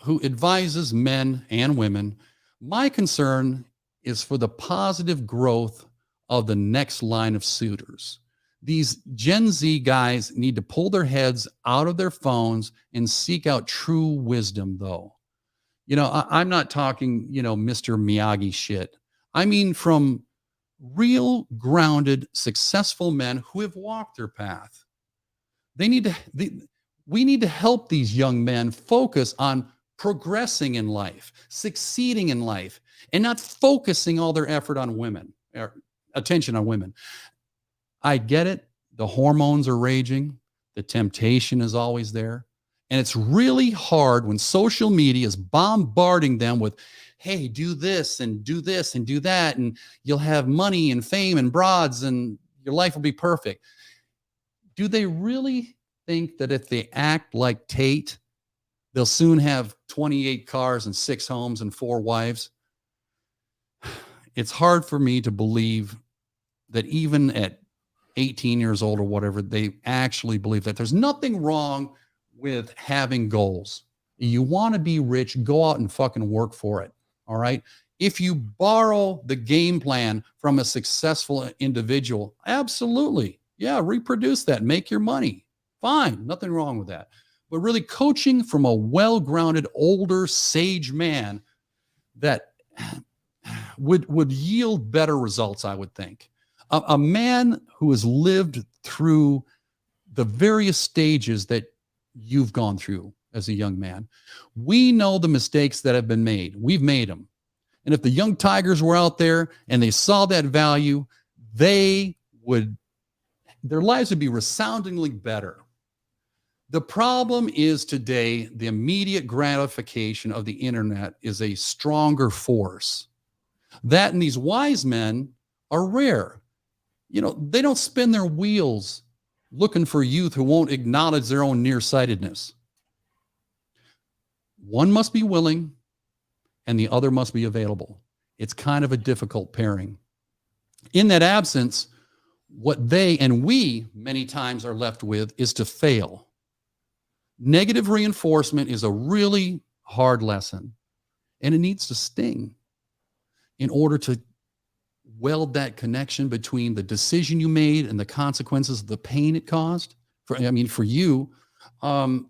who advises men and women, my concern is for the positive growth of the next line of suitors. These Gen Z guys need to pull their heads out of their phones and seek out true wisdom, though. You know, I'm not talking, Mr. Miyagi shit. I mean, from real, grounded, successful men who have walked their path. We need to help these young men focus on progressing in life, succeeding in life, and not focusing all their effort on women, or attention on women. I get it. The hormones are raging. The temptation is always there. And it's really hard when social media is bombarding them with, hey, do this and do this and do that, and you'll have money and fame and broads and your life will be perfect. Do they really think that if they act like Tate, they'll soon have 28 cars and 6 homes and 4 wives? It's hard for me to believe that even at 18 years old or whatever, they actually believe that. There's nothing wrong with having goals. You want to be rich, go out and fucking work for it. All right. If you borrow the game plan from a successful individual, absolutely. Yeah. Reproduce that, make your money. Fine. Nothing wrong with that. But really coaching from a well-grounded, older, sage man that would yield better results, I would think. A man who has lived through the various stages that you've gone through as a young man. We know the mistakes that have been made. We've made them. And if the young tigers were out there and they saw that value, their lives would be resoundingly better. The problem is today, the immediate gratification of the internet is a stronger force. That and these wise men are rare. They don't spin their wheels looking for youth who won't acknowledge their own nearsightedness. One must be willing and the other must be available. It's kind of a difficult pairing. In that absence, what they and we many times are left with is to fail. Negative reinforcement is a really hard lesson, and it needs to sting in order to weld that connection between the decision you made and the consequences of the pain it caused for you. And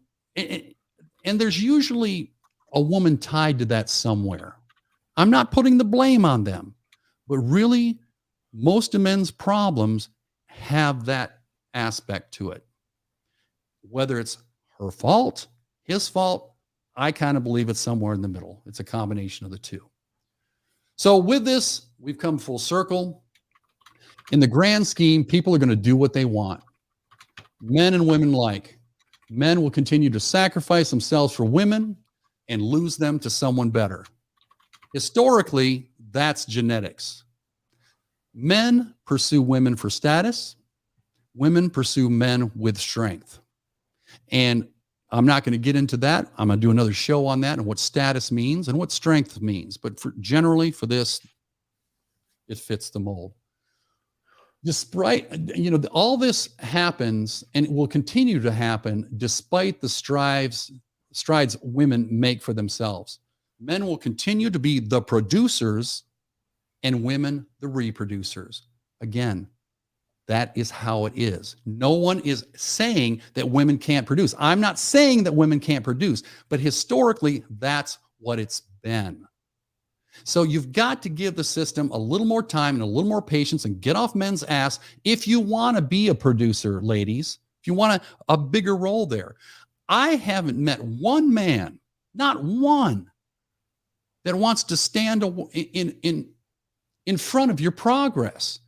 there's usually a woman tied to that somewhere. I'm not putting the blame on them, but really most of men's problems have that aspect to it. Whether it's her fault, his fault, I kind of believe it's somewhere in the middle. It's a combination of the two. So with this, we've come full circle. In the grand scheme, people are going to do what they want. Men and women alike. Men will continue to sacrifice themselves for women and lose them to someone better. Historically, that's genetics. Men pursue women for status. Women pursue men with strength. And I'm not going to get into that. I'm going to do another show on that and what status means and what strength means. But generally for this, it fits the mold. Despite, all this happens and it will continue to happen despite the strides women make for themselves. Men will continue to be the producers and women the reproducers. Again, that is how it is. No one is saying that women can't produce. I'm not saying that women can't produce, but historically, that's what it's been. So you've got to give the system a little more time and a little more patience and get off men's ass if you want to be a producer, ladies, if you want a bigger role there. I haven't met one man, not one, that wants to stand in front of your progress,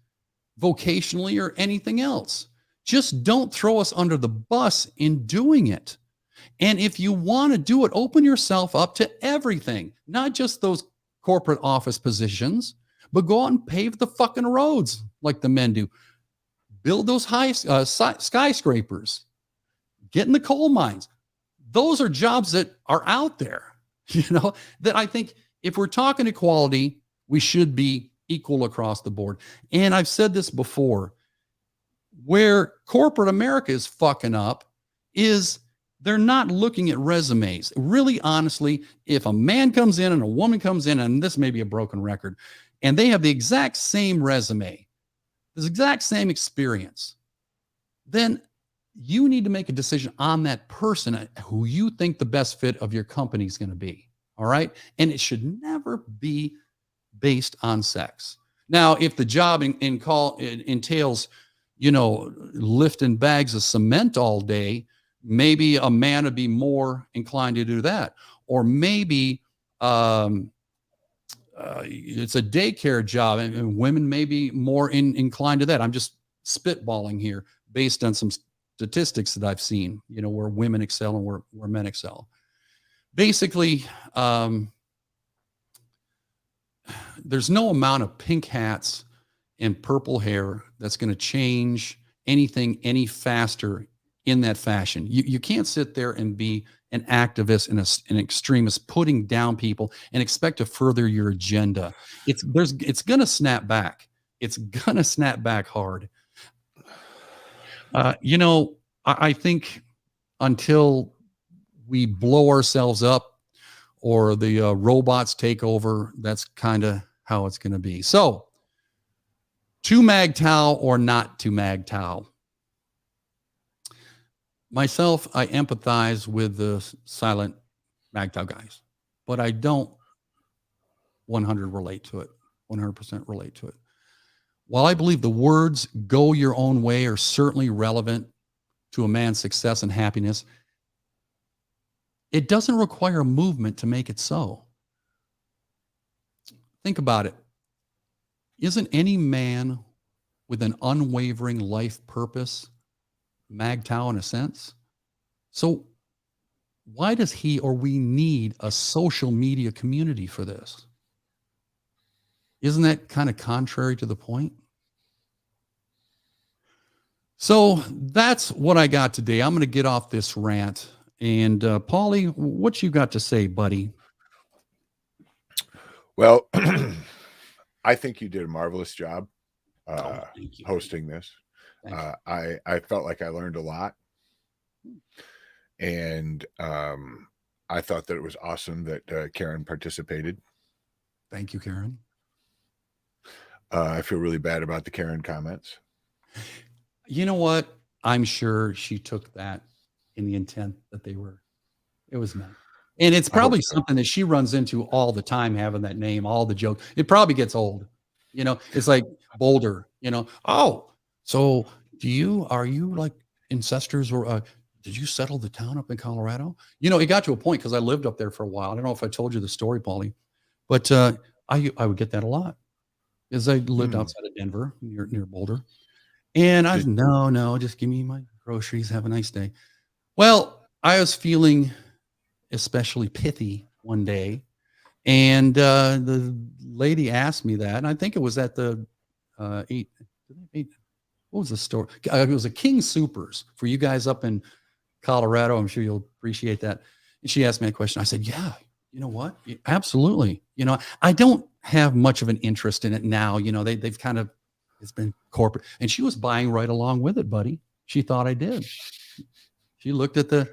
vocationally or anything else. Just don't throw us under the bus in doing it. And if you want to do it, open yourself up to everything, not just those corporate office positions, but go out and pave the fucking roads like the men do. Build those high skyscrapers. Get in the coal mines. Those are jobs that are out there, that I think if we're talking equality, we should be equal across the board. And I've said this before, where corporate America is fucking up is they're not looking at resumes. Really, honestly, if a man comes in and a woman comes in, and this may be a broken record, and they have the exact same resume, the exact same experience, then you need to make a decision on that person who you think the best fit of your company is going to be. All right. And it should never be based on sex. Now, if the job entails, lifting bags of cement all day, maybe a man would be more inclined to do that. Or maybe it's a daycare job and women may be more inclined to that. I'm just spitballing here based on some statistics that I've seen, where women excel and where men excel. Basically, there's no amount of pink hats and purple hair that's going to change anything any faster in that fashion. You can't sit there and be an activist and an extremist putting down people and expect to further your agenda. It's going to snap back. It's going to snap back hard. I think until we blow ourselves up or the robots take over, that's kind of how it's going to be. So, to MGTOW or not to MGTOW? Myself, I empathize with the silent MGTOW guys, but I don't 100% relate to it. While I believe the words "go your own way" are certainly relevant to a man's success and happiness, it doesn't require a movement to make it so. Think about it. Isn't any man with an unwavering life purpose MGTOW in a sense? So why does he or we need a social media community for this? Isn't that kind of contrary to the point? So that's what I got today. I'm going to get off this rant. And Paulie, what you got to say, buddy? Well, I think you did a marvelous job Thank you. hosting this. I felt like I learned a lot. And I thought that it was awesome that Karen participated. Thank you, Karen. I feel really bad about the Karen comments. You know what? I'm sure she took that in the intent that it was meant. And it's probably something that she runs into all the time, having that name, all the jokes. It probably gets old. It's like Boulder, oh, so are you like ancestors or did you settle the town up in Colorado? It got to a point because I lived up there for a while. I don't know if I told you the story, Paulie, but I would get that a lot because I lived outside of Denver near Boulder. And I was, no, just give me my groceries. Have a nice day. Well, I was feeling especially pithy one day. And the lady asked me that. And I think it was at the what was the store? It was a King Soopers for you guys up in Colorado. I'm sure you'll appreciate that. And she asked me a question. I said, yeah, you know what? Absolutely. I don't have much of an interest in it now. They've kind of, it's been corporate. And she was buying right along with it, buddy. She thought I did. She looked at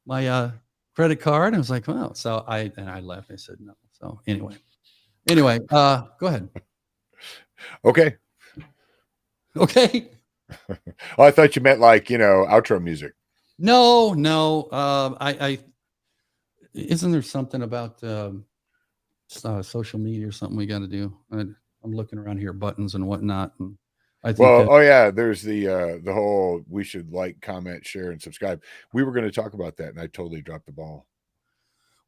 my credit card and was like, well, so I left. I said no. So anyway, go ahead. Okay. Oh, I thought you meant like, outro music. No. Isn't there something about social media or something we got to do? I'm looking around here, buttons and whatnot. And I think there's the whole, we should like, comment, share, and subscribe. We were going to talk about that and I totally dropped the ball.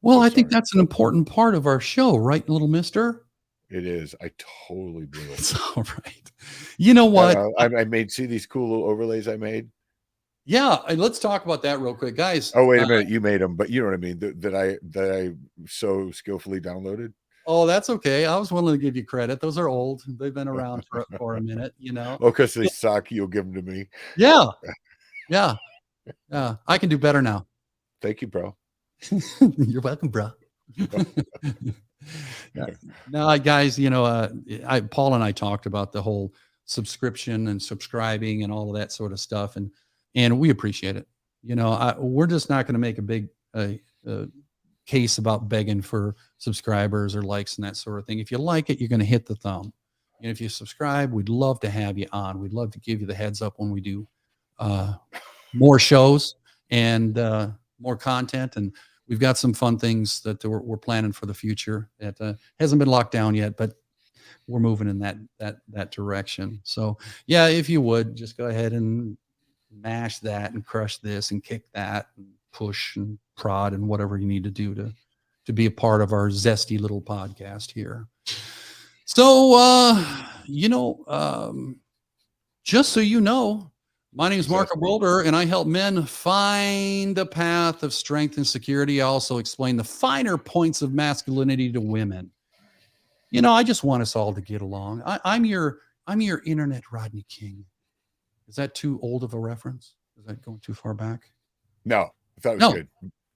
Well, I think that's an important part of our show, right, little mister? It is. I totally blew it. It's all right. You know what? I made, see these cool little overlays I made? Yeah, let's talk about that real quick, guys. Oh, wait a minute. You made them, but you know what I mean? That I so skillfully downloaded. Oh, that's okay. I was willing to give you credit. Those are old. They've been around for a minute, you know. Oh, because they suck. You'll give them to me. Yeah. Yeah. I can do better now. Thank you, bro. You're welcome, bro. Now, guys, you know, Paul and I talked about the whole subscription and subscribing and all of that sort of stuff, and we appreciate it. You know, we're just not going to make a big case about begging for subscribers or likes and that sort of thing. If you like it, you're going to hit the thumb. And if you subscribe, we'd love to have you on. We'd love to give you the heads up when we do more shows and more content. And we've got some fun things that we're planning for the future. It hasn't been locked down yet, but we're moving in that direction. So yeah, if you would just go ahead and mash that and crush this and kick that and push and prod and whatever you need to do to be a part of our zesty little podcast here. So, you know, just so you know, my name is Marco Boulder, and I help men find a path of strength and security. I also explain the finer points of masculinity to women. You know, I just want us all to get along. I'm your internet Rodney King. Is that too old of a reference? Is that going too far back? No, I thought it was good.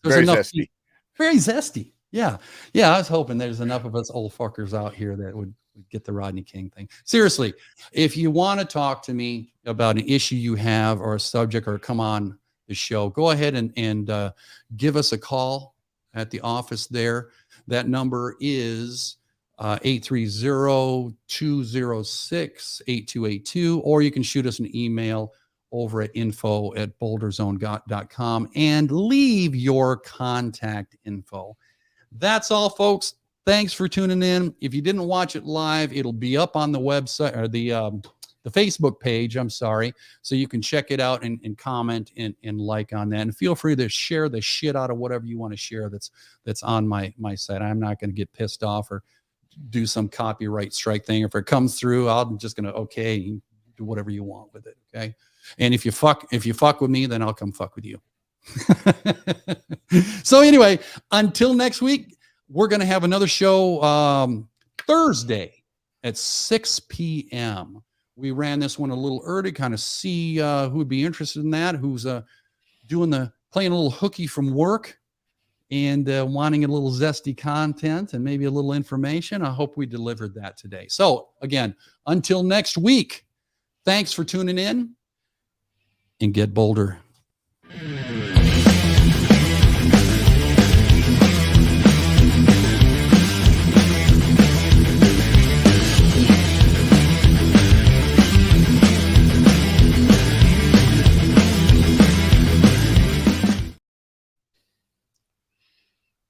Very zesty. Very zesty. Yeah. I was hoping there's enough of us old fuckers out here that would get the Rodney King thing. Seriously, if you want to talk to me about an issue you have or a subject or come on the show, go ahead and give us a call at the office there. That number is 830-206-8282, or you can shoot us an email over at info@boulderzone.com and leave your contact info. That's all, folks. Thanks for tuning in. If you didn't watch it live, it'll be up on the website or the Facebook page. I'm sorry. So you can check it out and comment and like on that. And feel free to share the shit out of whatever you want to share that's on my site. I'm not going to get pissed off or do some copyright strike thing. If it comes through, I'm just going to do whatever you want with it. Okay. And if you fuck with me, then I'll come fuck with you. So anyway, until next week, we're going to have another show Thursday at 6 p.m. We ran this one a little early, kind of see who would be interested in that, who's playing a little hooky from work and wanting a little zesty content and maybe a little information. I hope we delivered that today. So again, until next week, thanks for tuning in and get bolder.